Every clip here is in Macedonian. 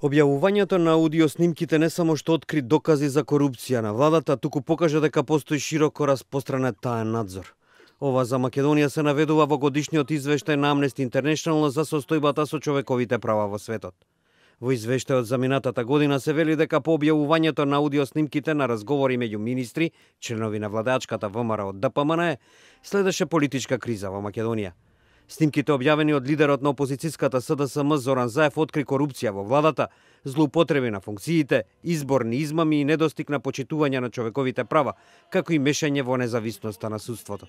Објавувањето на аудиоснимките не само што откри докази за корупција на владата, туку покажа дека постои широко распространет таен надзор. Ова за Македонија се наведува во годишниот извештај на Amnesty International за состојбата со човековите права во светот. Во извештајот за минатата година се вели дека по објавувањето на аудиоснимките на разговори меѓу министри, членови на владачката ВМРО од ДПМН, следеше политичка криза во Македонија. Снимките објавени од лидерот на опозицијската СДСМ Зоран Заев откри корупција во владата, злоупотреби на функциите, изборни измами и недостиг на почитување на човековите права, како и мешање во независноста на судството.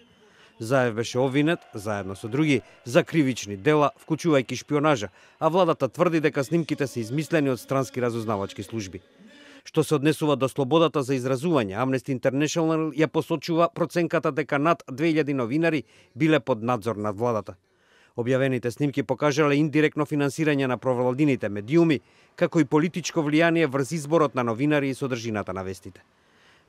Заев беше обвинет, заедно со други, за кривични дела, вклучувајќи шпионажа, а владата тврди дека снимките се измислени од странски разузнавачки служби. Што се однесува до слободата за изразување, Amnesty International ја посочува проценката дека над 2000 новинари биле под надзор над владата. Објавените снимки покажале индиректно финансирање на провладините медиуми, како и политичко влијание врз изборот на новинари и содржината на вестите.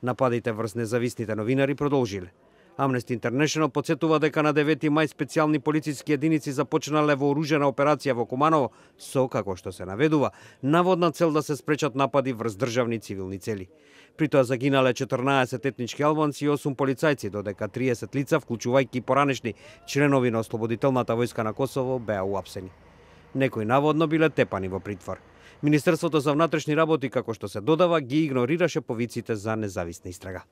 Нападите врз независните новинари продолжиле. Amnesty International подсетува дека на 9 мај специјални полициски единици започнале вооружена операција во Куманово со, како што се наведува, наводна цел да се спречат напади врз државни и цивилни цели. При тоа загинале 14 етнички албанци и 8 полицајци, додека 30 лица, вклучувајќи поранешни членови на Ослободителната војска на Косово, беа уапсени. Некои наводно биле тепани во притвор. Министерството за внатрешни работи, како што се додава, ги игнорираше повиците за независна истрага.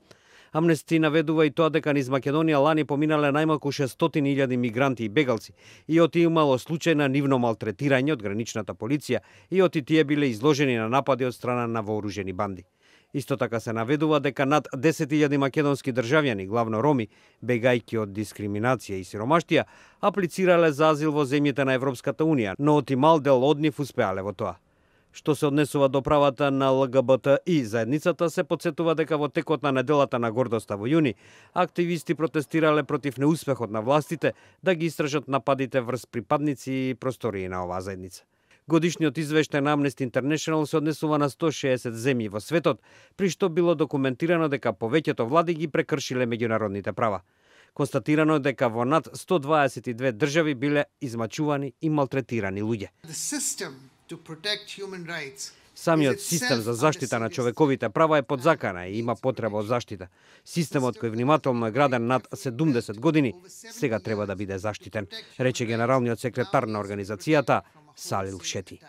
Амнести наведува и тоа дека низ Македонија лани поминале најмалку 600.000 мигранти и бегалци и оти имало случај на нивно малтретирање од граничната полиција и оти тие биле изложени на напади од страна на вооружени банди. Исто така се наведува дека над 10.000 македонски државјани, главно роми, бегајќи од дискриминација и сиромаштија, аплицирале за азил во земјите на Европската унија, но оти мал дел од нив успеале во тоа. Што се однесува до правата на ЛГБТИ заедницата, се подсетува дека во текот на неделата на гордоста во јуни, активисти протестирале против неуспехот на властите да ги истражат нападите врз припадници и простории на оваа заедница. Годишниот извештај на Amnesty International се однесува на 160 земји во светот, при што било документирано дека повеќето влади ги прекршиле меѓународните права. Констатирано е дека во над 122 држави биле измачувани и малтретирани луѓе. Самиот систем за заштита на човековите права е подзакана и има потреба од заштита. Системот кој внимателно е граден над 70 години, сега треба да биде заштитен, рече генералниот секретар на организацијата Салил Шети.